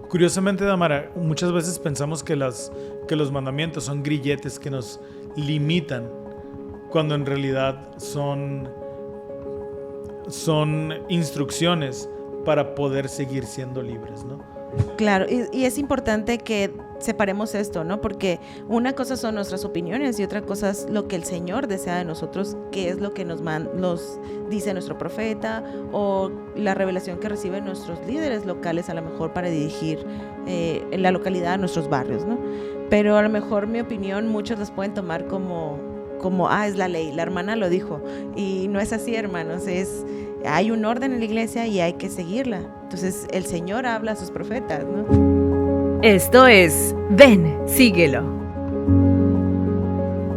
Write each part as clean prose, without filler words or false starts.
Curiosamente, Damara, muchas veces pensamos que los mandamientos son grilletes que nos limitan, cuando en realidad son instrucciones para poder seguir siendo libres, ¿no? Claro, y es importante que separemos esto, ¿no? Porque una cosa son nuestras opiniones y otra cosa es lo que el Señor desea de nosotros, que es lo que nos dice nuestro profeta o la revelación que reciben nuestros líderes locales, a lo mejor para dirigir en la localidad a nuestros barrios, ¿no? Pero a lo mejor mi opinión muchos las pueden tomar como es la ley, la hermana lo dijo, y no es así, hermanos, hay un orden en la iglesia y hay que seguirla. Entonces el Señor habla a sus profetas, ¿no? Esto es Ven, síguelo.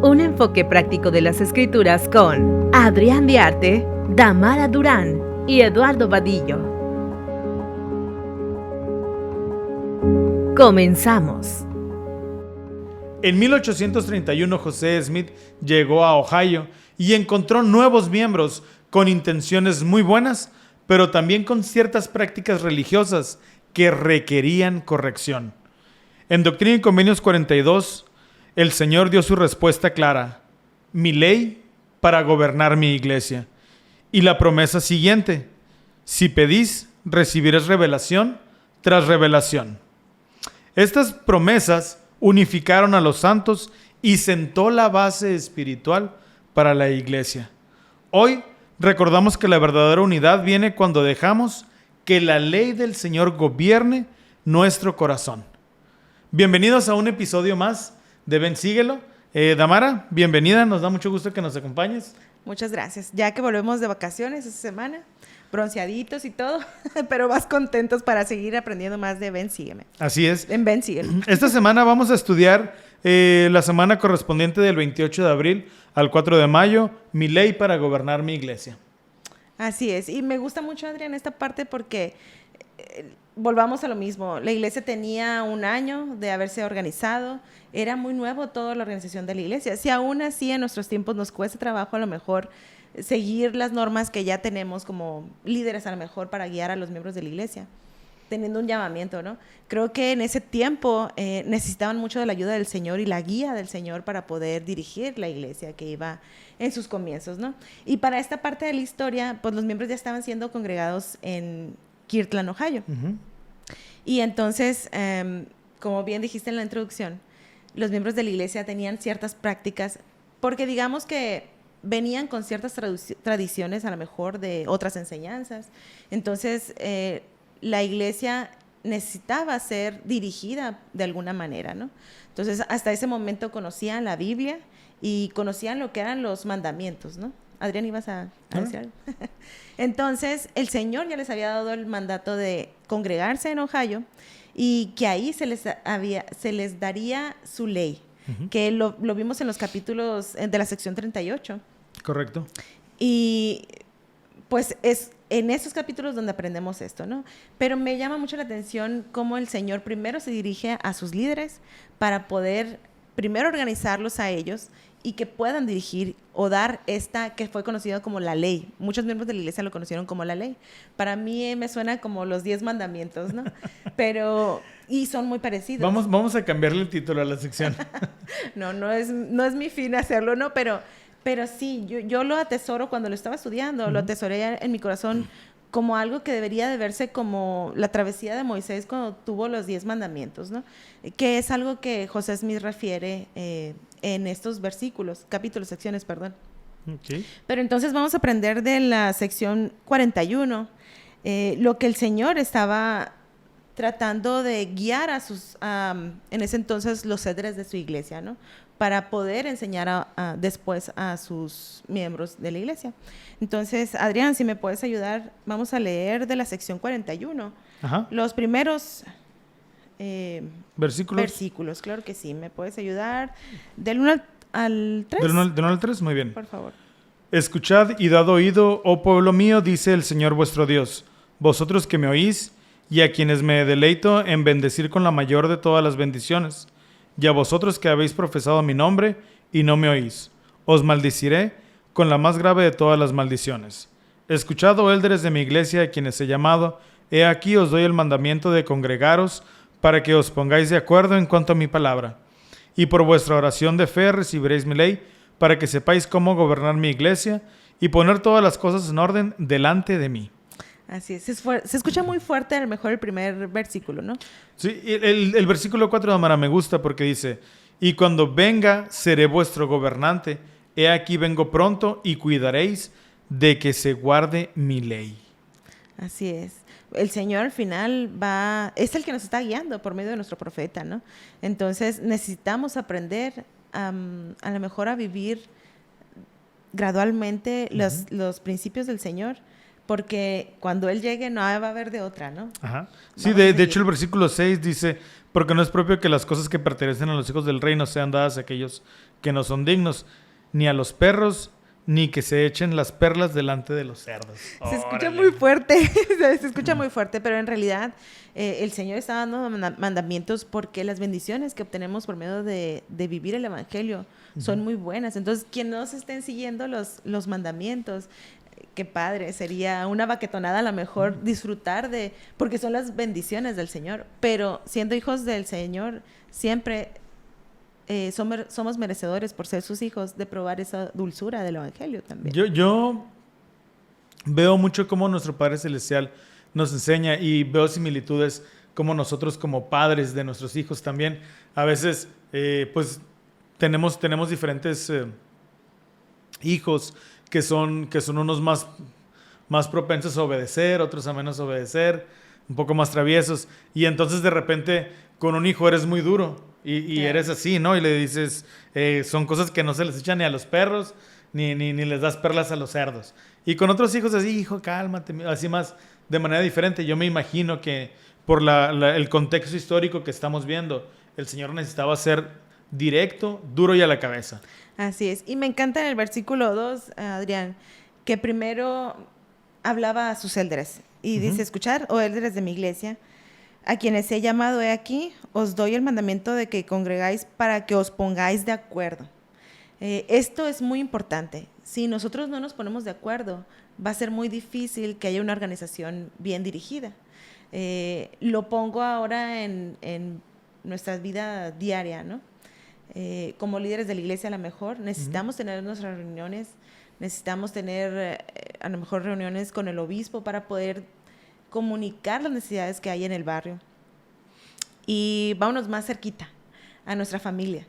Un enfoque práctico de las Escrituras con Adrián Diarte, Damara Durán y Eduardo Vadillo. Comenzamos. En 1831, José Smith llegó a Ohio y encontró nuevos miembros con intenciones muy buenas, pero también con ciertas prácticas religiosas que requerían corrección. En Doctrina y Convenios 42, el Señor dio su respuesta clara: mi ley para gobernar mi iglesia. Y la promesa siguiente: si pedís, recibiréis revelación tras revelación. Estas promesas unificaron a los santos y sentó la base espiritual para la iglesia. Hoy recordamos que la verdadera unidad viene cuando dejamos que la ley del Señor gobierne nuestro corazón. Bienvenidos a un episodio más de Ven, síguelo. Damara, bienvenida, nos da mucho gusto que nos acompañes. Muchas gracias. Ya que volvemos de vacaciones esta semana, bronceaditos y todo, pero más contentos para seguir aprendiendo más de Ven, sígueme. Así es. En Ven, sígueme. Esta semana vamos a estudiar la semana correspondiente del 28 de abril al 4 de mayo, mi ley para gobernar mi iglesia. Así es. Y me gusta mucho, Adrián, esta parte porque volvamos a lo mismo. La iglesia tenía 1 año de haberse organizado. Era muy nuevo toda la organización de la iglesia. Si aún así en nuestros tiempos nos cuesta trabajo a lo mejor seguir las normas que ya tenemos como líderes a lo mejor para guiar a los miembros de la iglesia, teniendo un llamamiento, ¿no? Creo que en ese tiempo necesitaban mucho de la ayuda del Señor y la guía del Señor para poder dirigir la iglesia que iba en sus comienzos, ¿no? Y para esta parte de la historia, pues los miembros ya estaban siendo congregados en Kirtland, Ohio. Uh-huh. Y entonces, como bien dijiste en la introducción, los miembros de la iglesia tenían ciertas prácticas, porque digamos que venían con ciertas tradiciones a lo mejor de otras enseñanzas. Entonces, la iglesia necesitaba ser dirigida de alguna manera, ¿no? Entonces, hasta ese momento conocían la Biblia y conocían lo que eran los mandamientos, ¿no? Adrián, ¿ibas a decir algo? Entonces, el Señor ya les había dado el mandato de congregarse en Ohio y que ahí se les daría su ley, uh-huh, que lo vimos en los capítulos de la sección 38. Correcto. Y pues es en esos capítulos donde aprendemos esto, ¿no? Pero me llama mucho la atención cómo el Señor primero se dirige a sus líderes para poder primero organizarlos a ellos y que puedan dirigir o dar esta que fue conocida como la ley. Muchos miembros de la iglesia lo conocieron como la ley. Para mí me suena como los 10 mandamientos, ¿no? Y son muy parecidos. Vamos a cambiarle el título a la sección. No es mi fin hacerlo, ¿no? Pero sí, yo lo atesoro cuando lo estaba estudiando, uh-huh, lo atesoré en mi corazón como algo que debería de verse como la travesía de Moisés cuando tuvo los 10 mandamientos, ¿no? Que es algo que José Smith refiere en estos versículos, secciones, perdón. Okay. Pero entonces vamos a aprender de la sección 41, lo que el Señor estaba tratando de guiar en ese entonces los líderes de su iglesia, ¿no? Para poder enseñar después a sus miembros de la iglesia. Entonces, Adrián, si me puedes ayudar, vamos a leer de la sección 41. Ajá. Los primeros versículos, claro que sí. ¿Me puedes ayudar? Del 1 al 3. Del 1 al 3, muy bien. Por favor. Escuchad y dad oído, oh pueblo mío, dice el Señor vuestro Dios, vosotros que me oís, y a quienes me deleito en bendecir con la mayor de todas las bendiciones, y a vosotros que habéis profesado mi nombre y no me oís, os maldiciré con la más grave de todas las maldiciones. Escuchad, oh élderes de mi iglesia, a quienes he llamado, he aquí os doy el mandamiento de congregaros para que os pongáis de acuerdo en cuanto a mi palabra. Y por vuestra oración de fe recibiréis mi ley, para que sepáis cómo gobernar mi iglesia y poner todas las cosas en orden delante de mí. Así es. Se escucha muy fuerte a lo mejor el primer versículo, ¿no? Sí, el versículo 4 de Amara me gusta porque dice, y cuando venga seré vuestro gobernante, he aquí vengo pronto y cuidaréis de que se guarde mi ley. Así es. El Señor al final es el que nos está guiando por medio de nuestro profeta, ¿no? Entonces necesitamos aprender a lo mejor a vivir gradualmente los principios del Señor, porque cuando Él llegue no va a haber de otra, ¿no? Ajá. Sí, de hecho el versículo 6 dice, porque no es propio que las cosas que pertenecen a los hijos del reino sean dadas a aquellos que no son dignos, ni a los perros, ni que se echen las perlas delante de los cerdos. Se escucha muy fuerte, se escucha muy fuerte, pero en realidad el Señor está dando mandamientos porque las bendiciones que obtenemos por medio de vivir el Evangelio son muy buenas. Entonces, quien no se estén siguiendo los mandamientos, qué padre, sería una baquetonada a lo mejor disfrutar porque son las bendiciones del Señor, pero siendo hijos del Señor, siempre somos merecedores por ser sus hijos de probar esa dulzura del Evangelio también. Yo veo mucho cómo nuestro Padre Celestial nos enseña y veo similitudes como nosotros como padres de nuestros hijos también. A veces pues tenemos diferentes hijos que son unos más propensos a obedecer, otros a menos obedecer, un poco más traviesos. Y entonces de repente con un hijo eres muy duro y eres así, ¿no? Y le dices, son cosas que no se les echan ni a los perros, ni les das perlas a los cerdos. Y con otros hijos así, hijo, cálmate, así más de manera diferente. Yo me imagino que por el contexto histórico que estamos viendo, el Señor necesitaba ser directo, duro y a la cabeza. Así es. Y me encanta en el versículo 2, Adrián, que primero hablaba a sus élderes. Y dice, escuchad, oh élderes de mi iglesia, a quienes he llamado he aquí, os doy el mandamiento de que congregáis para que os pongáis de acuerdo. Esto es muy importante. Si nosotros no nos ponemos de acuerdo, va a ser muy difícil que haya una organización bien dirigida. Lo pongo ahora en nuestra vida diaria, ¿no? Como líderes de la iglesia, a lo mejor necesitamos tener nuestras reuniones, necesitamos tener a lo mejor reuniones con el obispo para poder comunicar las necesidades que hay en el barrio. Y vámonos más cerquita a nuestra familia.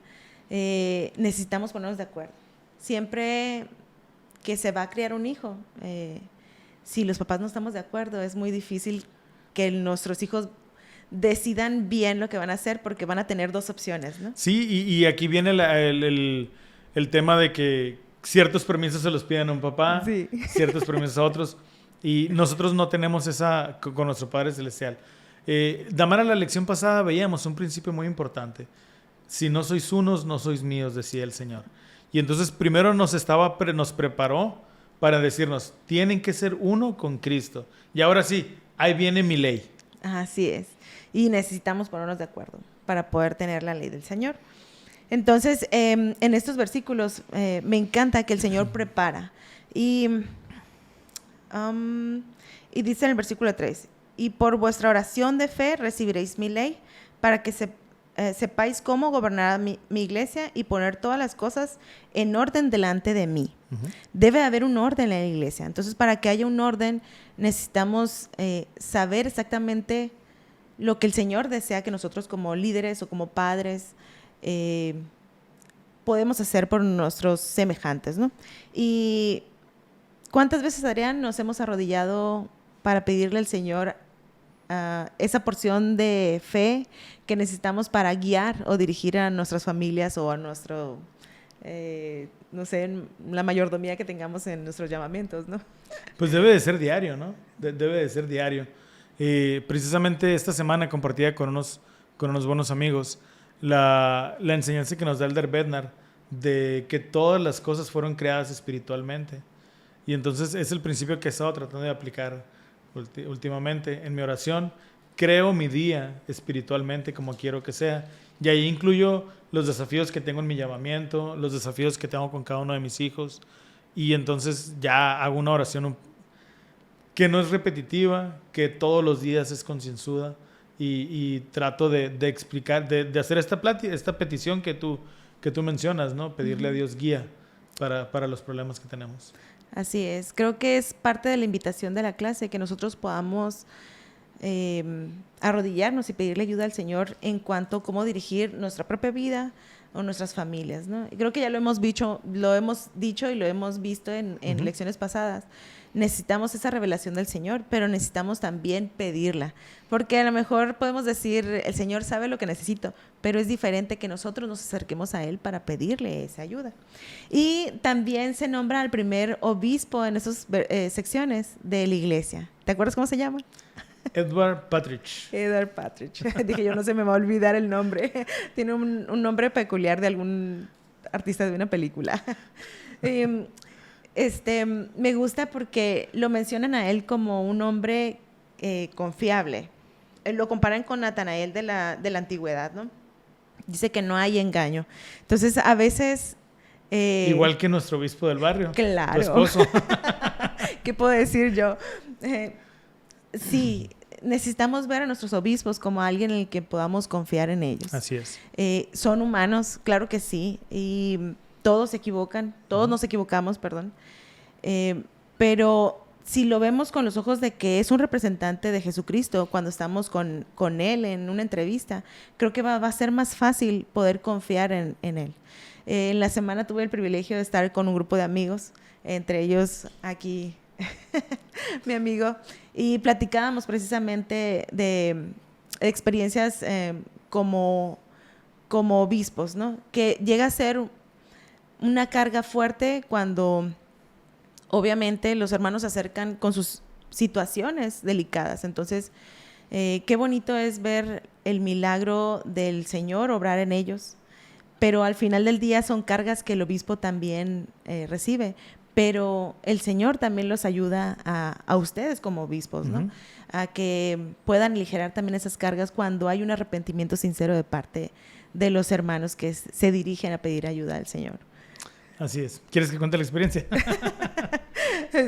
Necesitamos ponernos de acuerdo. Siempre que se va a criar un hijo, si los papás no estamos de acuerdo, es muy difícil que nuestros hijos decidan bien lo que van a hacer porque van a tener dos opciones, ¿no? Sí, y aquí viene el tema de que ciertos permisos se los piden a un papá, sí, ciertos permisos a otros, y nosotros no tenemos esa con nuestro Padre Celestial. Damara, la lección pasada veíamos un principio muy importante. Si no sois unos, no sois míos, decía el Señor. Y entonces primero nos preparó para decirnos, tienen que ser uno con Cristo. Y ahora sí, ahí viene mi ley. Así es. Y necesitamos ponernos de acuerdo para poder tener la ley del Señor. Entonces, en estos versículos me encanta que el Señor prepara. Y dice en el versículo 3, y por vuestra oración de fe recibiréis mi ley para que sepáis cómo gobernar mi iglesia y poner todas las cosas en orden delante de mí. Debe haber un orden en la iglesia. Entonces, para que haya un orden, necesitamos saber exactamente lo que el Señor desea que nosotros como líderes o como padres podemos hacer por nuestros semejantes, ¿no? Y ¿cuántas veces, Adrián, nos hemos arrodillado para pedirle al Señor esa porción de fe que necesitamos para guiar o dirigir a nuestras familias o a nuestro, no sé, la mayordomía que tengamos en nuestros llamamientos, ¿no? Pues debe de ser diario, ¿no? Debe de ser diario. Precisamente esta semana compartía con unos buenos amigos la enseñanza que nos da Elder Bednar de que todas las cosas fueron creadas espiritualmente. Y entonces es el principio que he estado tratando de aplicar últimamente en mi oración. Creo mi día espiritualmente como quiero que sea. Y ahí incluyo los desafíos que tengo en mi llamamiento, los desafíos que tengo con cada uno de mis hijos. Y entonces ya hago una oración que no es repetitiva, que todos los días es concienzuda y trato de explicar, de hacer esta petición que tú mencionas, ¿no? Pedirle a Dios guía para los problemas que tenemos. Así es. Creo que es parte de la invitación de la clase que nosotros podamos arrodillarnos y pedirle ayuda al Señor en cuanto a cómo dirigir nuestra propia vida o nuestras familias, ¿no? Y creo que ya lo hemos dicho y lo hemos visto en lecciones pasadas. Necesitamos esa revelación del Señor, pero necesitamos también pedirla, porque a lo mejor podemos decir, el Señor sabe lo que necesito, pero es diferente que nosotros nos acerquemos a Él para pedirle esa ayuda. Y también se nombra al primer obispo en esas secciones de la iglesia. ¿Te acuerdas cómo se llama? Edward Partridge. Edward Partridge. Dije, yo no se me va a olvidar el nombre. Tiene un nombre peculiar de algún artista de una película. Me gusta porque lo mencionan a él como un hombre confiable. Lo comparan con Natanael de la antigüedad, ¿no? Dice que no hay engaño. Entonces, a veces... igual que nuestro obispo del barrio. Claro. Tu esposo. ¿Qué puedo decir yo? Sí, necesitamos ver a nuestros obispos como alguien en el que podamos confiar en ellos. Así es. Son humanos, claro que sí, y todos se equivocan, todos nos equivocamos, perdón. Pero si lo vemos con los ojos de que es un representante de Jesucristo, cuando estamos con Él en una entrevista, creo que va a ser más fácil poder confiar en Él. En la semana tuve el privilegio de estar con un grupo de amigos, entre ellos aquí mi amigo, y platicábamos precisamente de experiencias como obispos, ¿no? Que llega a ser una carga fuerte cuando obviamente los hermanos se acercan con sus situaciones delicadas. Entonces, qué bonito es ver el milagro del Señor obrar en ellos, pero al final del día son cargas que el obispo también recibe. Pero el Señor también los ayuda a ustedes como obispos, ¿no? A que puedan aligerar también esas cargas cuando hay un arrepentimiento sincero de parte de los hermanos que se dirigen a pedir ayuda al Señor. Así es. ¿Quieres que cuente la experiencia?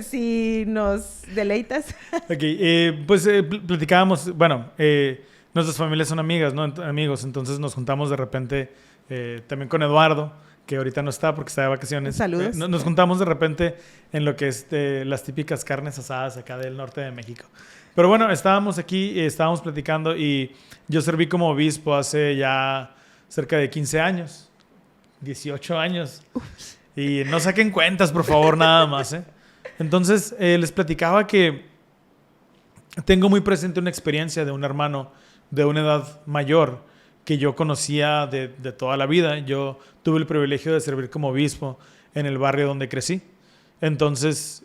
Si nos deleitas. Ok, pues platicábamos, bueno, nuestras familias son amigas, ¿no? Amigos, entonces nos juntamos de repente también con Eduardo, que ahorita no está porque está de vacaciones. Saludos. Nos juntamos de repente en lo que es las típicas carnes asadas acá del norte de México. Pero bueno, estábamos aquí, estábamos platicando y yo serví como obispo hace ya cerca de 15 años, 18 años. Y no saquen cuentas, por favor, nada más, ¿eh? Entonces, les platicaba que tengo muy presente una experiencia de un hermano de una edad mayor que yo conocía de toda la vida. Yo tuve el privilegio de servir como obispo en el barrio donde crecí. Entonces,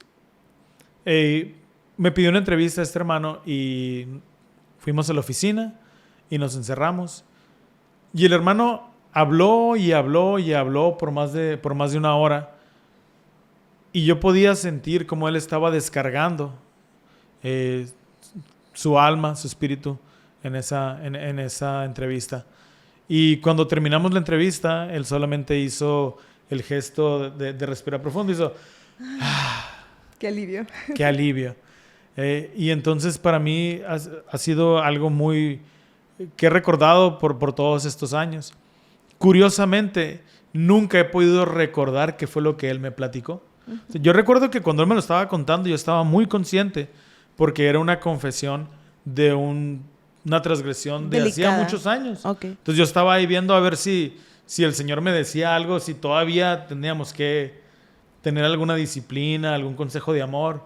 me pidió una entrevista a este hermano y fuimos a la oficina y nos encerramos. Y el hermano habló y habló y habló por más de una hora. Y yo podía sentir cómo él estaba descargando su alma, su espíritu en esa entrevista. Y cuando terminamos la entrevista, él solamente hizo el gesto de respirar profundo. Hizo... ¡Qué alivio! ¡Qué alivio! Y entonces para mí ha sido algo muy... que he recordado por todos estos años. Curiosamente, nunca he podido recordar qué fue lo que él me platicó. Yo recuerdo que cuando él me lo estaba contando, yo estaba muy consciente porque era una confesión de una transgresión de delicada. Hacía muchos años. Okay. Entonces yo estaba ahí viendo a ver si el Señor me decía algo, si todavía teníamos que tener alguna disciplina, algún consejo de amor.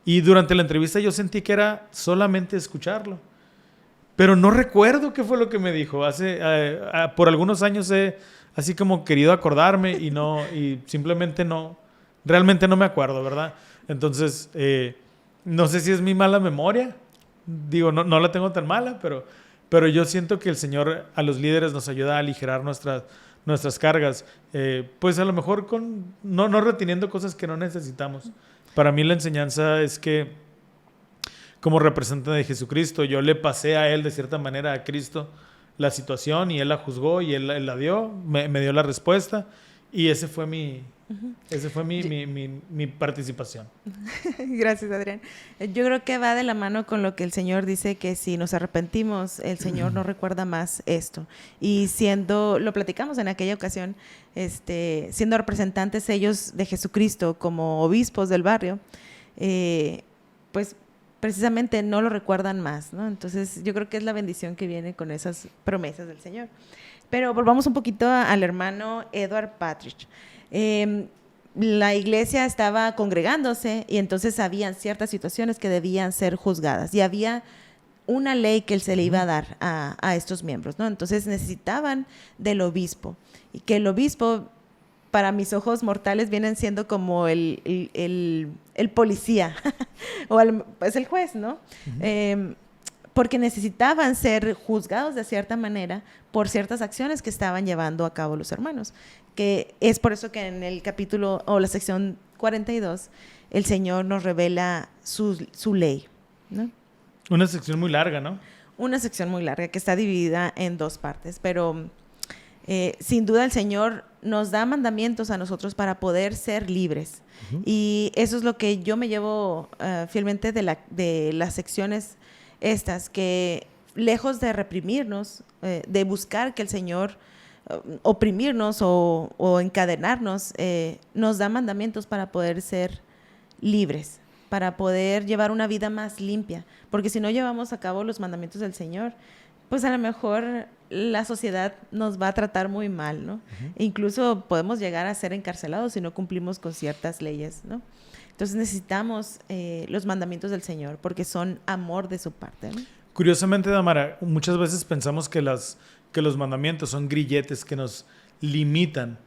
Y durante la entrevista yo sentí que era solamente escucharlo. Pero no recuerdo qué fue lo que me dijo. Por algunos años he así como querido acordarme y simplemente realmente no me acuerdo, ¿verdad? Entonces, no sé si es mi mala memoria. Digo, no la tengo tan mala, pero yo siento que el Señor a los líderes nos ayuda a aligerar nuestras cargas. Pues a lo mejor no reteniendo cosas que no necesitamos. Para mí la enseñanza es que como representante de Jesucristo, yo le pasé a Él de cierta manera, a Cristo, la situación y Él la juzgó y Él la dio, me dio la respuesta Y ese fue mi participación. Gracias, Adrián. Yo creo que va de la mano con lo que el Señor dice, que si nos arrepentimos, el Señor no recuerda más esto. Y lo platicamos en aquella ocasión, siendo representantes ellos de Jesucristo como obispos del barrio, pues precisamente no lo recuerdan más, ¿no? Entonces yo creo que es la bendición que viene con esas promesas del Señor. Pero volvamos un poquito al hermano Edward Partridge. La iglesia estaba congregándose y entonces habían ciertas situaciones que debían ser juzgadas y había una ley que él se le iba a dar a estos miembros, ¿no? Entonces necesitaban del obispo, y que el obispo, para mis ojos mortales, vienen siendo como el policía o es el juez, ¿no? Porque necesitaban ser juzgados de cierta manera por ciertas acciones que estaban llevando a cabo los hermanos, que es por eso que en el capítulo o la sección 42 el Señor nos revela su ley, ¿no? Una sección muy larga, ¿no? Una sección muy larga que está dividida en dos partes, pero sin duda el Señor nos da mandamientos a nosotros para poder ser libres. Y eso es lo que yo me llevo fielmente de las secciones estas, que lejos de reprimirnos, de buscar que el Señor oprimirnos o encadenarnos, nos da mandamientos para poder ser libres, para poder llevar una vida más limpia, porque si no llevamos a cabo los mandamientos del Señor, pues a lo mejor la sociedad nos va a tratar muy mal, ¿no? Incluso podemos llegar a ser encarcelados si no cumplimos con ciertas leyes, ¿no? Entonces necesitamos los mandamientos del Señor, porque son amor de su parte, ¿no? Curiosamente, Damara, muchas veces pensamos que los mandamientos son grilletes que nos limitan,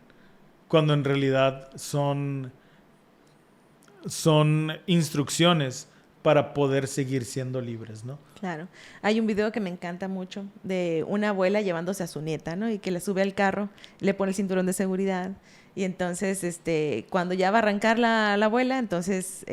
cuando en realidad son instrucciones para poder seguir siendo libres, ¿no? Claro. Hay un video que me encanta mucho de una abuela llevándose a su nieta, ¿no? Y que la sube al carro, le pone el cinturón de seguridad. Y entonces, cuando ya va a arrancar la abuela, entonces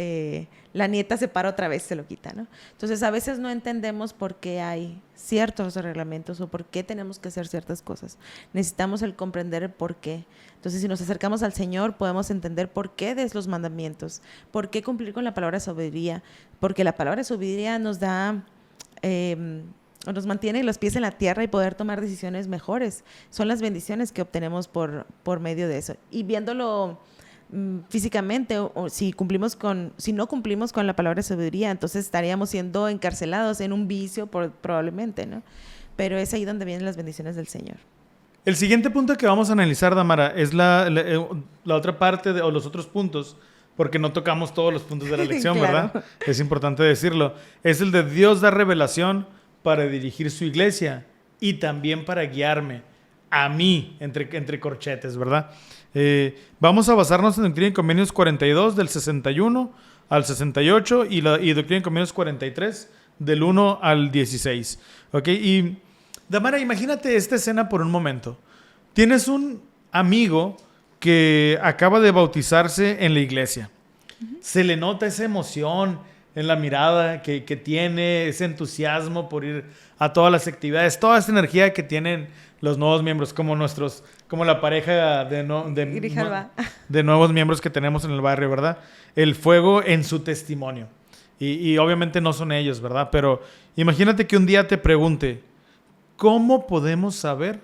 la nieta se para otra vez, se lo quita, ¿no? Entonces, a veces no entendemos por qué hay ciertos reglamentos o por qué tenemos que hacer ciertas cosas. Necesitamos el comprender el por qué. Entonces, si nos acercamos al Señor, podemos entender por qué de los mandamientos, por qué cumplir con la palabra de sabiduría, porque la palabra de sabiduría nos da... nos mantiene los pies en la tierra y poder tomar decisiones mejores. Son las bendiciones que obtenemos por medio de eso. Y viéndolo físicamente, o si no cumplimos con la palabra de sabiduría, entonces estaríamos siendo encarcelados en un vicio probablemente, ¿no? Pero es ahí donde vienen las bendiciones del Señor. El siguiente punto que vamos a analizar, Damara, es la otra parte o los otros puntos, porque no tocamos todos los puntos de la lección, claro. ¿Verdad? Es importante decirlo. Es el de Dios da revelación para dirigir su iglesia y también para guiarme a mí, entre corchetes, ¿verdad? Vamos a basarnos en Doctrina y Convenios 42, del 61 al 68, y Doctrina y Convenios 43, del 1 al 16. ¿Ok? Y, Damara, imagínate esta escena por un momento. Tienes un amigo que acaba de bautizarse en la iglesia. Se le nota esa emoción en la mirada que tiene, ese entusiasmo por ir a todas las actividades, toda esa energía que tienen los nuevos miembros, como la pareja de nuevos miembros que tenemos en el barrio, ¿verdad? El fuego en su testimonio. Y obviamente no son ellos, ¿verdad? Pero imagínate que un día te pregunte, ¿cómo podemos saber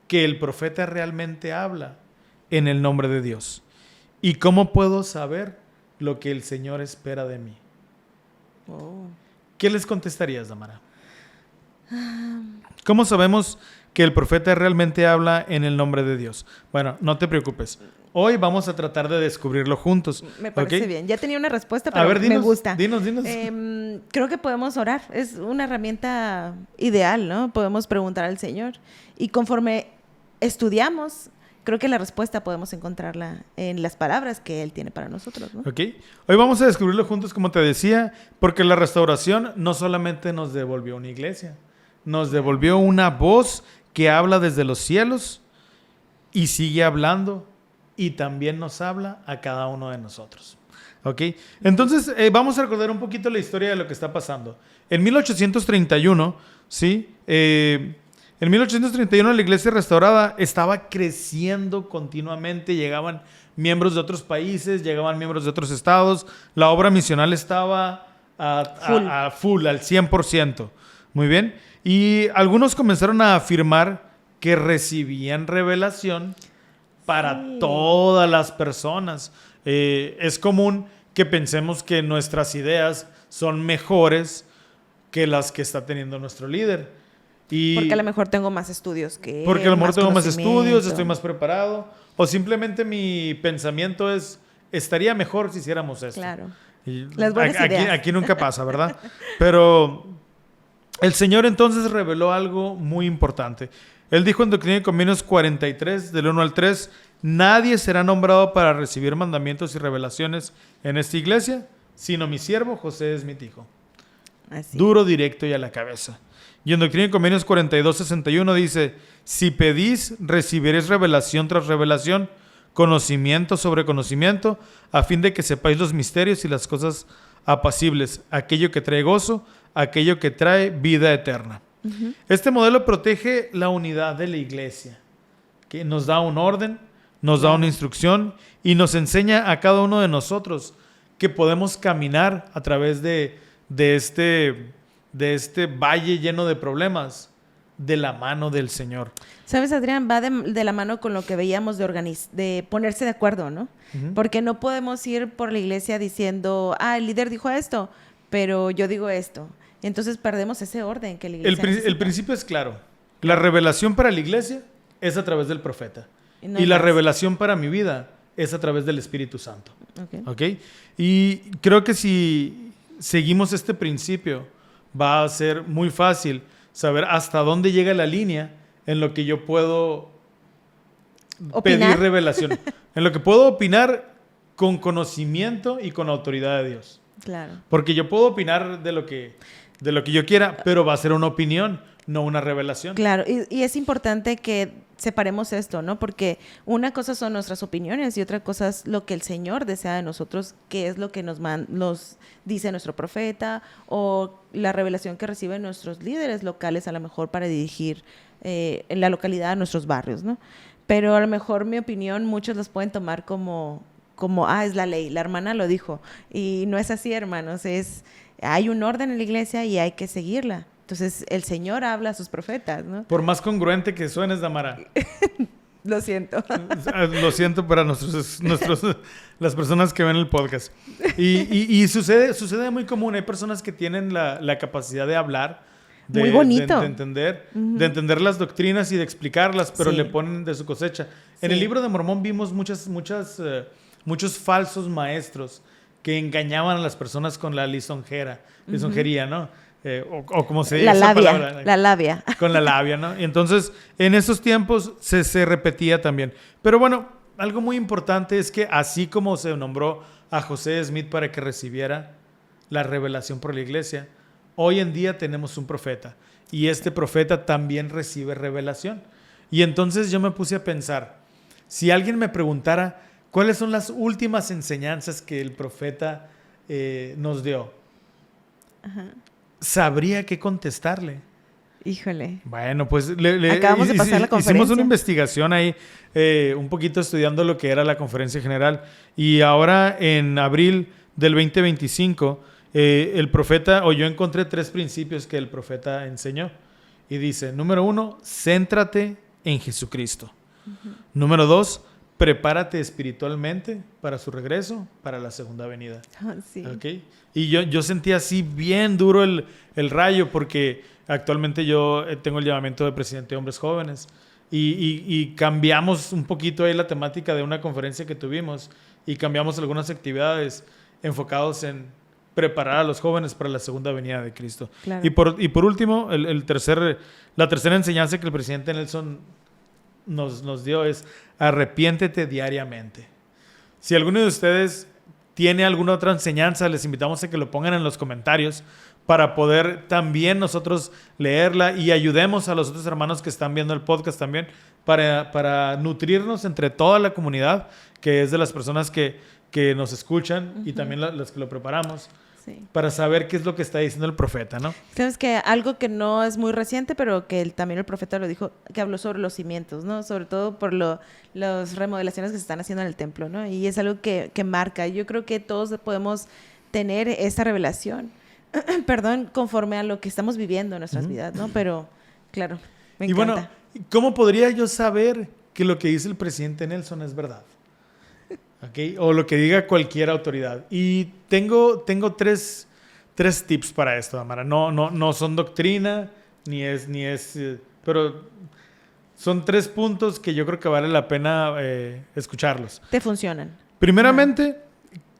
que el profeta realmente habla en el nombre de Dios? ¿Y cómo puedo saber lo que el Señor espera de mí? ¿Qué les contestarías, Damara? ¿Cómo sabemos que el profeta realmente habla en el nombre de Dios? Bueno, no te preocupes. Hoy vamos a tratar de descubrirlo juntos. Me parece ¿Okay? bien. Ya tenía una respuesta, pero a ver, dinos, me gusta. Dinos. Creo que podemos orar. Es una herramienta ideal, ¿no? Podemos preguntar al Señor. Y conforme estudiamos, creo que la respuesta podemos encontrarla en las palabras que Él tiene para nosotros, ¿no? Ok. Hoy vamos a descubrirlo juntos, como te decía, porque la restauración no solamente nos devolvió una iglesia, nos devolvió una voz que habla desde los cielos y sigue hablando y también nos habla a cada uno de nosotros. ¿Ok? Entonces, vamos a recordar un poquito la historia de lo que está pasando. En 1831, ¿sí? En 1831 la iglesia restaurada estaba creciendo continuamente, llegaban miembros de otros países, llegaban miembros de otros estados, la obra misional estaba a full, al 100%. Muy bien. Y algunos comenzaron a afirmar que recibían revelación para todas las personas. Es común que pensemos que nuestras ideas son mejores que las que está teniendo nuestro líder. Porque a lo mejor tengo más estudios que él. Porque a lo mejor tengo más conocimiento. estudios, estoy más preparado. O simplemente mi pensamiento es, estaría mejor si hiciéramos esto. Claro. Y Las buenas ideas. aquí nunca pasa, ¿verdad? Pero el Señor entonces reveló algo muy importante. Él dijo en Doctrina y Convenios 43, del 1 al 3, nadie será nombrado para recibir mandamientos y revelaciones en esta iglesia, sino mi siervo José Smith hijo. Así. Duro, directo y a la cabeza. Y en Doctrina y Convenios 42, 61 dice, si pedís, recibiréis revelación tras revelación, conocimiento sobre conocimiento, a fin de que sepáis los misterios y las cosas apacibles, aquello que trae gozo, aquello que trae vida eterna. Uh-huh. Este modelo protege la unidad de la iglesia, que nos da un orden, nos da una instrucción y nos enseña a cada uno de nosotros que podemos caminar a través de este valle lleno de problemas de la mano del Señor. ¿Sabes, Adrián? Va de la mano con lo que veíamos de ponerse de acuerdo, ¿no? Uh-huh. Porque no podemos ir por la iglesia diciendo, el líder dijo esto, pero yo digo esto. Entonces perdemos ese orden que la iglesia El principio es claro. La revelación para la iglesia es a través del profeta. Y la revelación para mi vida es a través del Espíritu Santo. ¿Okay? Y creo que si seguimos este principio, va a ser muy fácil saber hasta dónde llega la línea en lo que yo puedo pedir revelación. En lo que puedo opinar con conocimiento y con autoridad de Dios. Claro. Porque yo puedo opinar de lo que yo quiera, pero va a ser una opinión, no una revelación. Claro, y es importante que separemos esto, ¿no? Porque una cosa son nuestras opiniones y otra cosa es lo que el Señor desea de nosotros, que es lo que nos dice nuestro profeta o la revelación que reciben nuestros líderes locales a lo mejor para dirigir en la localidad a nuestros barrios, ¿no? Pero a lo mejor mi opinión muchos las pueden tomar como es la ley, la hermana lo dijo. Y no es así, hermanos, hay un orden en la iglesia y hay que seguirla. Entonces, el Señor habla a sus profetas, ¿no? Por más congruente que suenes, Damara. Lo siento. Lo siento para las personas que ven el podcast. Y sucede muy común. Hay personas que tienen la capacidad de hablar, muy bonito. de entender las doctrinas y de explicarlas, pero le ponen de su cosecha. En el libro de Mormón vimos muchos falsos maestros que engañaban a las personas con la lisonjería, ¿no? O como se dice esa palabra. La labia. Con la labia, ¿no? Y entonces, en esos tiempos se repetía también. Pero bueno, algo muy importante es que así como se nombró a José Smith para que recibiera la revelación por la iglesia, hoy en día tenemos un profeta. Y este profeta también recibe revelación. Y entonces yo me puse a pensar, si alguien me preguntara cuáles son las últimas enseñanzas que el profeta nos dio, sabría qué contestarle. Híjole. Bueno, pues acabamos de pasar la conferencia. Hicimos una investigación ahí, un poquito estudiando lo que era la conferencia general. Y ahora en abril del 2025, el profeta, yo encontré 3 principios que el profeta enseñó. Y dice, número 1, céntrate en Jesucristo. Uh-huh. Número 2, prepárate espiritualmente para su regreso, para la segunda venida. Sí. ¿Okay? Y yo sentí así bien duro el rayo, porque actualmente yo tengo el llamamiento de presidente de hombres jóvenes y cambiamos un poquito ahí la temática de una conferencia que tuvimos y cambiamos algunas actividades enfocados en preparar a los jóvenes para la segunda venida de Cristo. Claro. Y por último, la tercera enseñanza que el presidente Nelson nos dio es arrepiéntete diariamente. Si alguno de ustedes tiene alguna otra enseñanza, les invitamos a que lo pongan en los comentarios para poder también nosotros leerla y ayudemos a los otros hermanos que están viendo el podcast también para nutrirnos entre toda la comunidad, que es de las personas que nos escuchan y también las que lo preparamos. Sí. para saber qué es lo que está diciendo el profeta, ¿no? Sabes que algo que no es muy reciente, pero que también el profeta lo dijo, que habló sobre los cimientos, ¿no? Sobre todo por las remodelaciones que se están haciendo en el templo, ¿no? Y es algo que marca. Yo creo que todos podemos tener esta revelación, perdón, conforme a lo que estamos viviendo en nuestras vidas, ¿no? Pero, claro, me encanta. Bueno, ¿cómo podría yo saber que lo que dice el presidente Nelson es verdad? ¿Okay? O lo que diga cualquier autoridad. Y tengo tres tips para esto, Damara. No son doctrina, ni es, pero son 3 puntos que yo creo que vale la pena escucharlos. Te funcionan. Primeramente,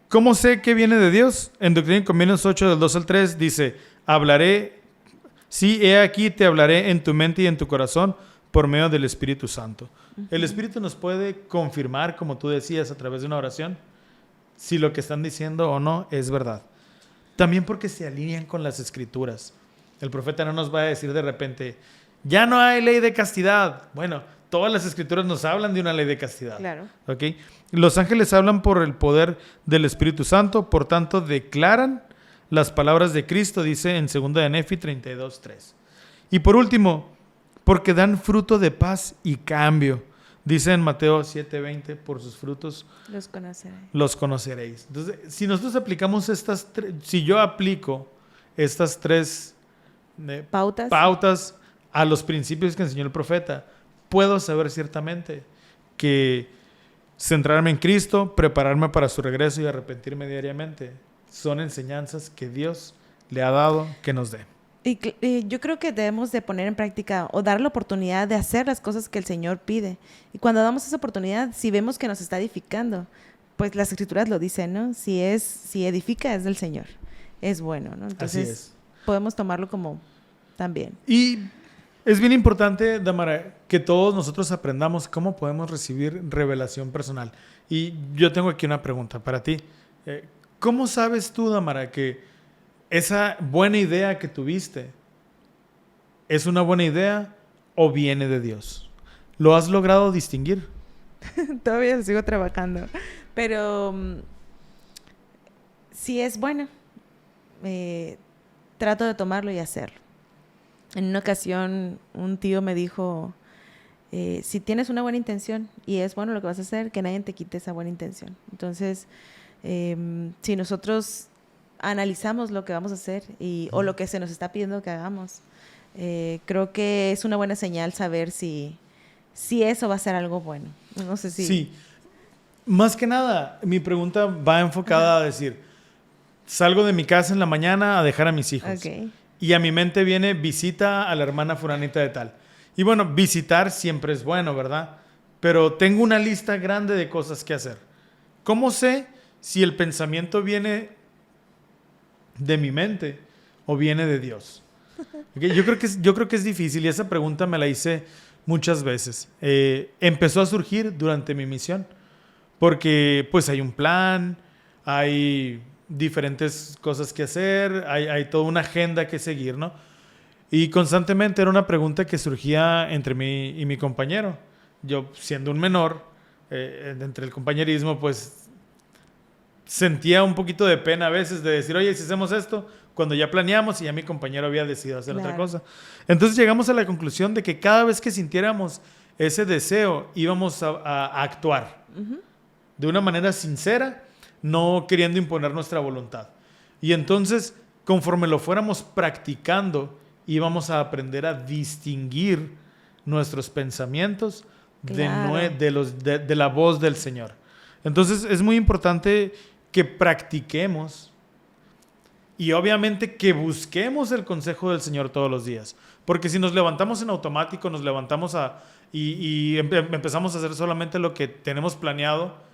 ¿cómo sé que viene de Dios? En Doctrina y Convenios 8, del 2 al 3, dice, hablaré, sí, he aquí te hablaré en tu mente y en tu corazón por medio del Espíritu Santo. El Espíritu nos puede confirmar, como tú decías, a través de una oración, si lo que están diciendo o no es verdad. También porque se alinean con las Escrituras. El profeta no nos va a decir de repente, ya no hay ley de castidad. Bueno, todas las Escrituras nos hablan de una ley de castidad. Claro. ¿Okay? Los ángeles hablan por el poder del Espíritu Santo, por tanto declaran las palabras de Cristo, dice en 2 de Nefi 32:3. Y por último, porque dan fruto de paz y cambio. Dice en Mateo 7:20, por sus frutos los conoceréis. Entonces, si nosotros aplicamos si yo aplico estas 3 pautas a los principios que enseñó el profeta, puedo saber ciertamente que centrarme en Cristo, prepararme para su regreso y arrepentirme diariamente son enseñanzas que Dios le ha dado que nos dé. Y yo creo que debemos de poner en práctica o dar la oportunidad de hacer las cosas que el Señor pide. Y cuando damos esa oportunidad, si vemos que nos está edificando, pues las Escrituras lo dicen, ¿no? Si edifica es del Señor, es bueno, ¿no? Entonces podemos tomarlo como también. Y es bien importante, Damara, que todos nosotros aprendamos cómo podemos recibir revelación personal. Y yo tengo aquí una pregunta para ti. ¿Cómo sabes tú, Damara, que esa buena idea que tuviste es una buena idea o viene de Dios? ¿Lo has logrado distinguir? Todavía sigo trabajando, pero si es buena, trato de tomarlo y hacerlo. En una ocasión un tío me dijo, si tienes una buena intención y es bueno lo que vas a hacer, que nadie te quite esa buena intención. Entonces, si nosotros analizamos lo que vamos a hacer o lo que se nos está pidiendo que hagamos, creo que es una buena señal saber si eso va a ser algo bueno. No sé si... Sí. Más que nada, mi pregunta va enfocada a decir, salgo de mi casa en la mañana a dejar a mis hijos. Okay. Y a mi mente viene visita a la hermana fulanita de tal. Y bueno, visitar siempre es bueno, ¿verdad? Pero tengo una lista grande de cosas que hacer. ¿Cómo sé si el pensamiento viene de mi mente o viene de Dios? Okay, yo creo que es difícil y esa pregunta me la hice muchas veces. Empezó a surgir durante mi misión porque pues hay un plan, hay diferentes cosas que hacer, hay toda una agenda que seguir, ¿no? Y constantemente era una pregunta que surgía entre mí y mi compañero. Yo, siendo un menor, entre el compañerismo, pues sentía un poquito de pena a veces de decir, oye, si hacemos esto, cuando ya planeamos y ya mi compañero había decidido hacer otra cosa. Entonces llegamos a la conclusión de que cada vez que sintiéramos ese deseo, íbamos a actuar de una manera sincera, no queriendo imponer nuestra voluntad. Y entonces, conforme lo fuéramos practicando, íbamos a aprender a distinguir nuestros pensamientos de la voz del Señor. Entonces, es muy importante que practiquemos y obviamente que busquemos el consejo del Señor todos los días. Porque si nos levantamos en automático, nos levantamos y empezamos a hacer solamente lo que tenemos planeado,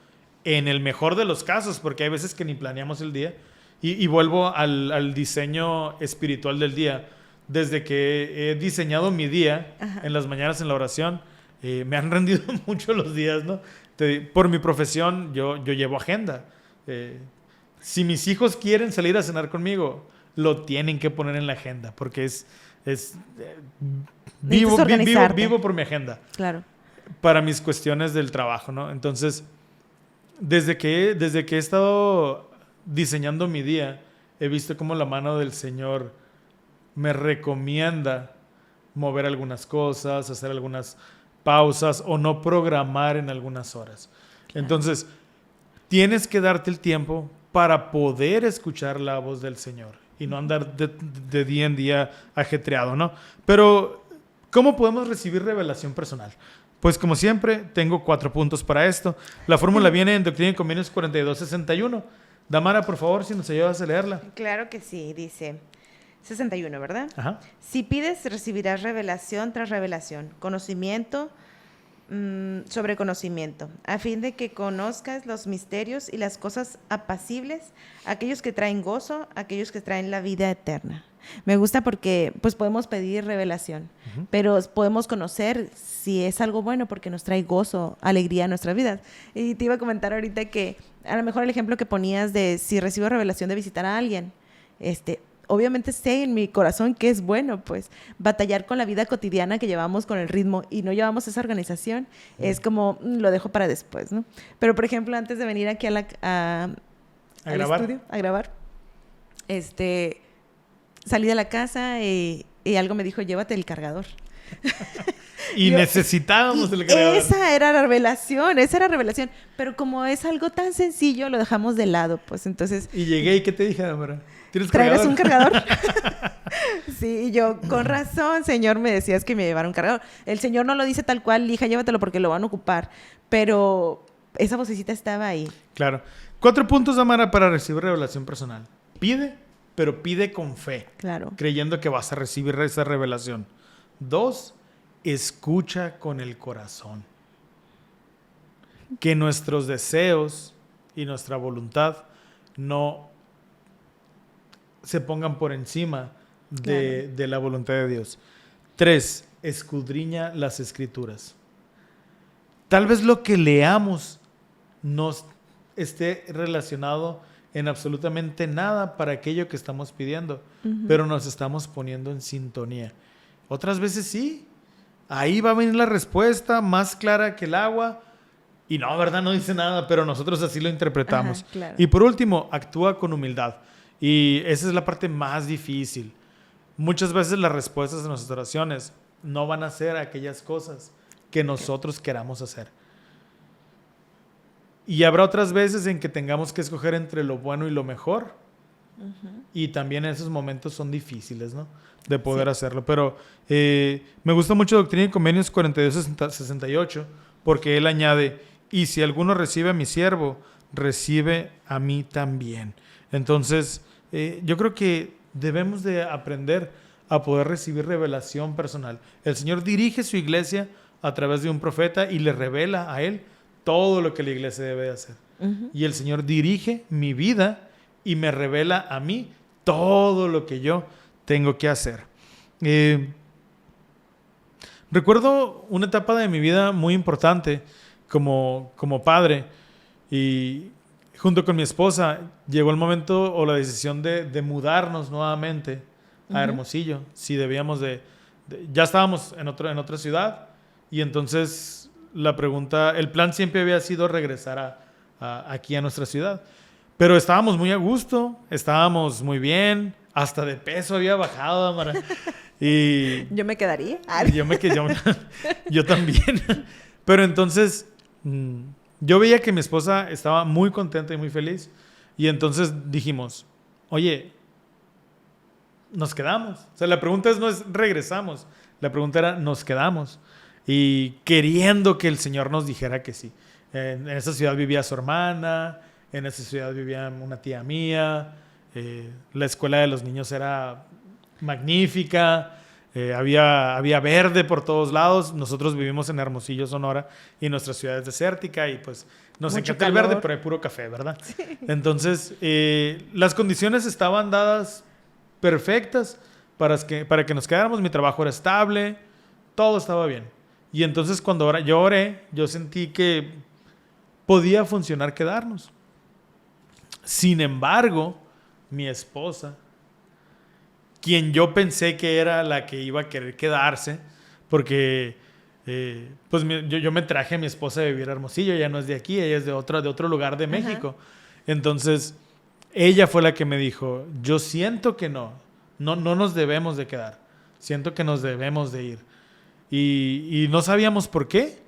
en el mejor de los casos, porque hay veces que ni planeamos el día, y vuelvo al diseño espiritual del día. Desde que he diseñado mi día, en las mañanas en la oración, me han rendido mucho los días, ¿no? Por mi profesión, yo llevo agenda. Si mis hijos quieren salir a cenar conmigo, lo tienen que poner en la agenda, porque vivo por mi agenda. Claro. Para mis cuestiones del trabajo, ¿no? Entonces, desde que he estado diseñando mi día, he visto cómo la mano del Señor me recomienda mover algunas cosas, hacer algunas pausas o no programar en algunas horas. Entonces, tienes que darte el tiempo para poder escuchar la voz del Señor y no andar de día en día ajetreado, ¿no? Pero, ¿cómo podemos recibir revelación personal? Pues como siempre, tengo 4 puntos para esto. La fórmula viene en Doctrina y Convenios 42-61. Damara, por favor, si nos ayudas a leerla. Claro que sí, dice 61, ¿verdad? Ajá. Si pides, recibirás revelación tras revelación, conocimiento sobre conocimiento, a fin de que conozcas los misterios y las cosas apacibles, aquellos que traen gozo, aquellos que traen la vida eterna. Me gusta porque pues podemos pedir revelación, pero podemos conocer si es algo bueno porque nos trae gozo, alegría a nuestras vidas. Y te iba a comentar ahorita que a lo mejor el ejemplo que ponías de si recibo revelación de visitar a alguien, obviamente sé en mi corazón que es bueno, pues batallar con la vida cotidiana que llevamos con el ritmo y no llevamos esa organización, es como lo dejo para después, ¿no? Pero por ejemplo, antes de venir aquí al grabar. estudio, a grabar, salí de la casa y algo me dijo, llévate el cargador. Y necesitábamos el cargador. Esa era revelación. Pero como es algo tan sencillo, lo dejamos de lado, pues entonces... Y llegué y ¿qué te dije, Damara? ¿Tienes ¿traerás cargador? un cargador? Sí, y yo, con razón, Señor, me decías que me llevara un cargador. El Señor no lo dice tal cual, hija, llévatelo porque lo van a ocupar. Pero esa vocecita estaba ahí. Claro. 4 puntos, Damara, para recibir revelación personal. Pide, pero pide con fe. Claro. Creyendo que vas a recibir esa revelación. 2, escucha con el corazón. Que nuestros deseos y nuestra voluntad no se pongan por encima de la voluntad de Dios. 3, escudriña las Escrituras. Tal vez lo que leamos no esté relacionado en absolutamente nada para aquello que estamos pidiendo, pero nos estamos poniendo en sintonía. Otras veces sí. Ahí va a venir la respuesta más clara que el agua. Y no, ¿verdad? No dice nada, pero nosotros así lo interpretamos. Ajá, claro. Y por último, actúa con humildad. Y esa es la parte más difícil. Muchas veces las respuestas de nuestras oraciones no van a ser aquellas cosas que nosotros queramos hacer. Y habrá otras veces en que tengamos que escoger entre lo bueno y lo mejor. Y también esos momentos son difíciles, ¿no? De poder hacerlo. Pero me gusta mucho Doctrina y Convenios 42-68 porque él añade, y si alguno recibe a mi siervo, recibe a mí también. Entonces, yo creo que debemos de aprender a poder recibir revelación personal. El Señor dirige su iglesia a través de un profeta y le revela a él todo lo que la iglesia debe de hacer. Y el Señor dirige mi vida y me revela a mí todo lo que yo tengo que hacer. Recuerdo una etapa de mi vida muy importante como padre y junto con mi esposa llegó el momento o la decisión de mudarnos nuevamente a Hermosillo. Si debíamos ya estábamos en otra ciudad y entonces el plan siempre había sido regresar aquí a nuestra ciudad. Pero estábamos muy a gusto, estábamos muy bien, hasta de peso había bajado, Damara. Y ¿Yo me quedaría? yo también. Pero entonces yo veía que mi esposa estaba muy contenta y muy feliz. Y entonces dijimos, oye, nos quedamos. O sea, la pregunta no es regresamos. La pregunta era, ¿nos quedamos? Y queriendo que el Señor nos dijera que sí. En esa ciudad vivía su hermana, en esa ciudad vivía una tía mía, la escuela de los niños era magnífica, había verde por todos lados. Nosotros vivimos en Hermosillo, Sonora, y nuestra ciudad es desértica y pues nos mucho encanta calor. el verde, pero hay puro café, ¿verdad? Sí. Entonces, las condiciones estaban dadas perfectas para que nos quedáramos. Mi trabajo era estable, todo estaba bien. Y entonces cuando yo oré, yo sentí que podía funcionar quedarnos. Sin embargo, mi esposa, quien yo pensé que era la que iba a querer quedarse, porque pues yo me traje a mi esposa a vivir a Hermosillo, ella no es de aquí, ella es de otro lugar de México. Entonces, ella fue la que me dijo, yo siento que no nos debemos de quedar, siento que nos debemos de ir. Y no sabíamos por qué.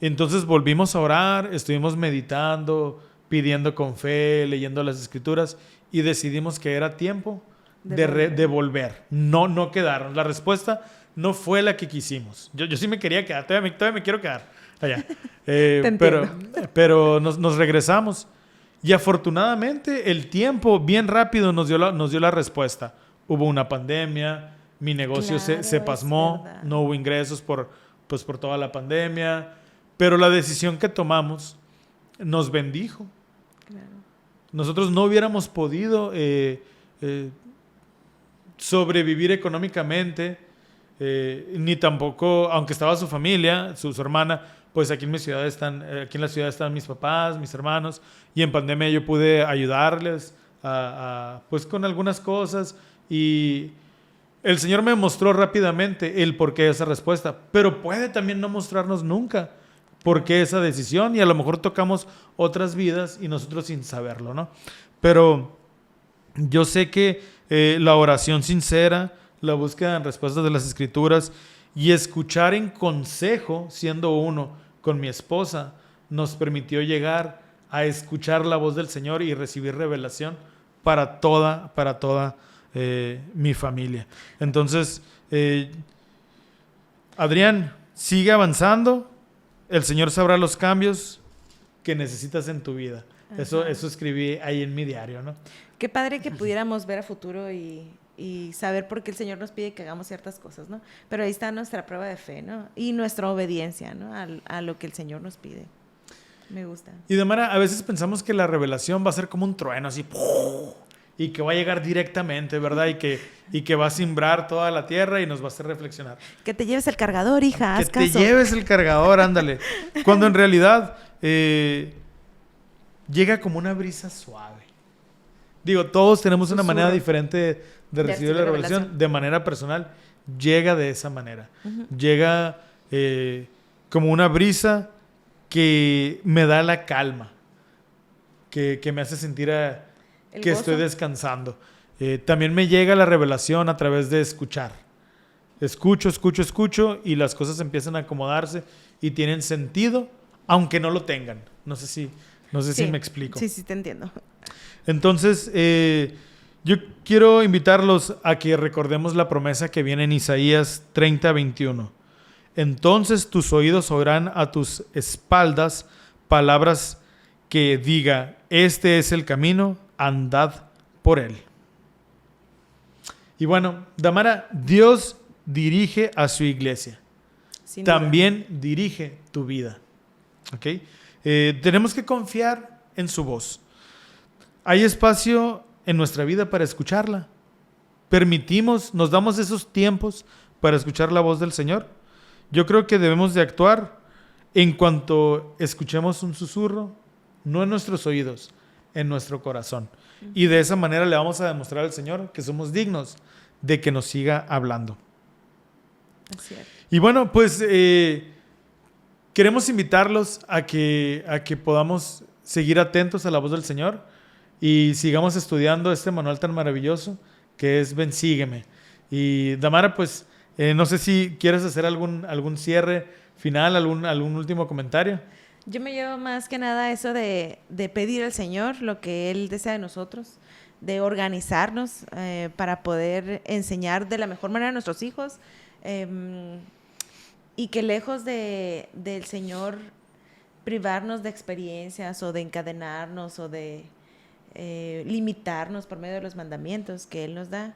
Entonces volvimos a orar, estuvimos meditando, pidiendo con fe, leyendo las escrituras y decidimos que era tiempo de volver, no quedarnos. La respuesta no fue la que quisimos. Yo sí me quería quedar, todavía me quiero quedar allá. Pero nos regresamos y afortunadamente el tiempo bien rápido nos dio la respuesta. Hubo una pandemia, mi negocio se pasmó, no hubo ingresos por toda la pandemia, pero la decisión que tomamos nos bendijo. Claro. Nosotros no hubiéramos podido sobrevivir económicamente, ni tampoco, aunque estaba su familia, su hermana, pues aquí en la ciudad están mis papás, mis hermanos, y en pandemia yo pude ayudarles pues con algunas cosas, y el Señor me mostró rápidamente el porqué de esa respuesta, pero puede también no mostrarnos nunca por qué esa decisión, y a lo mejor tocamos otras vidas y nosotros sin saberlo, ¿no? Pero yo sé que la oración sincera, la búsqueda en respuestas de las Escrituras y escuchar en consejo, siendo uno con mi esposa, nos permitió llegar a escuchar la voz del Señor y recibir revelación para toda mi familia. Entonces, Adrián, sigue avanzando. El Señor sabrá los cambios que necesitas en tu vida. Eso escribí ahí en mi diario, ¿no? Qué padre que pudiéramos ver a futuro y saber por qué el Señor nos pide que hagamos ciertas cosas, ¿no? Pero ahí está nuestra prueba de fe, ¿no? Y nuestra obediencia, ¿no? A lo que el Señor nos pide. Me gusta. Y Damara, a veces pensamos que la revelación va a ser como un trueno, así, ¡pum! Y que va a llegar directamente, ¿verdad? Y que va a simbrar toda la tierra y nos va a hacer reflexionar. Que te lleves el cargador, hija, haz caso. Que te lleves el cargador, ándale. Cuando en realidad llega como una brisa suave. Digo, todos tenemos una manera diferente de recibir la revelación. De manera personal, llega de esa manera. Llega como una brisa que me da la calma, que me hace sentir que estoy descansando. También me llega la revelación a través de escuchar. Escucho y las cosas empiezan a acomodarse y tienen sentido, aunque no lo tengan. No sé si me explico. Sí, te entiendo. Entonces, yo quiero invitarlos a que recordemos la promesa que viene en Isaías 30:21. Entonces tus oídos oirán a tus espaldas palabras que diga, este es el camino, andad por él. Y bueno, Damara, Dios dirige a su iglesia. También dirige tu vida. ¿Okay? Tenemos que confiar en su voz. Hay espacio en nuestra vida para escucharla. Nos damos esos tiempos para escuchar la voz del Señor. Yo creo que debemos de actuar en cuanto escuchemos un susurro, no en nuestros oídos, en nuestro corazón. Y de esa manera le vamos a demostrar al Señor que somos dignos de que nos siga hablando. Así es. Y bueno, pues queremos invitarlos a que podamos seguir atentos a la voz del Señor y sigamos estudiando este manual tan maravilloso que es Ven, sígueme. Y Damara, pues no sé si quieres hacer algún cierre final, algún último comentario. Yo me llevo más que nada eso de pedir al Señor lo que Él desea de nosotros, de organizarnos para poder enseñar de la mejor manera a nuestros hijos y que lejos del Señor privarnos de experiencias o de encadenarnos o de limitarnos por medio de los mandamientos que Él nos da,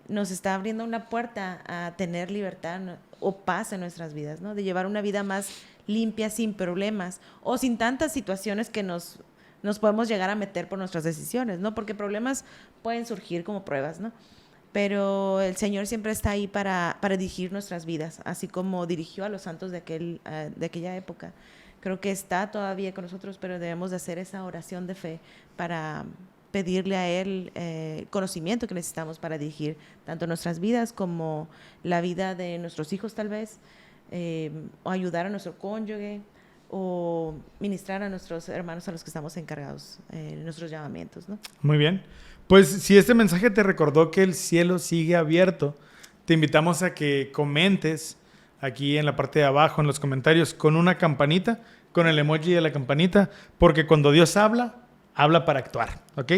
nos está abriendo una puerta a tener libertad o paz en nuestras vidas, ¿no? De llevar una vida más limpia, sin problemas o sin tantas situaciones que nos podemos llegar a meter por nuestras decisiones, ¿no? Porque problemas pueden surgir como pruebas, ¿no? Pero el Señor siempre está ahí para dirigir nuestras vidas, así como dirigió a los santos de aquella época. Creo que está todavía con nosotros, pero debemos de hacer esa oración de fe para pedirle a Él el conocimiento que necesitamos para dirigir tanto nuestras vidas como la vida de nuestros hijos tal vez, o ayudar a nuestro cónyuge, o ministrar a nuestros hermanos a los que estamos encargados en nuestros llamamientos, ¿no? Muy bien. Pues si este mensaje te recordó que el cielo sigue abierto, te invitamos a que comentes aquí en la parte de abajo, en los comentarios, con una campanita, con el emoji de la campanita, porque cuando Dios habla, habla para actuar, ¿ok?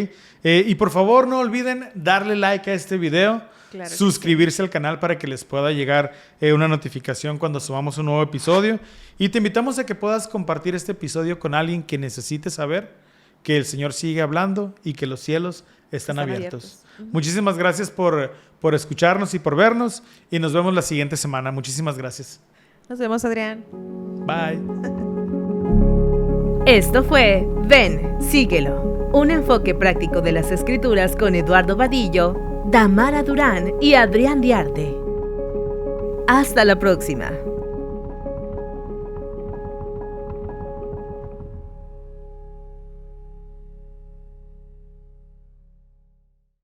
Y por favor, no olviden darle like a este video, Claro que suscribirse al canal para que les pueda llegar una notificación cuando subamos un nuevo episodio. Y te invitamos a que puedas compartir este episodio con alguien que necesite saber que el Señor sigue hablando y que los cielos están abiertos. Muchísimas gracias por escucharnos y por vernos. Y nos vemos la siguiente semana. Muchísimas gracias. Nos vemos, Adrián. Bye. Esto fue Ven, síguelo. Un enfoque práctico de las Escrituras con Eduardo Vadillo, Damara Durán y Adrián Diarte. Hasta la próxima.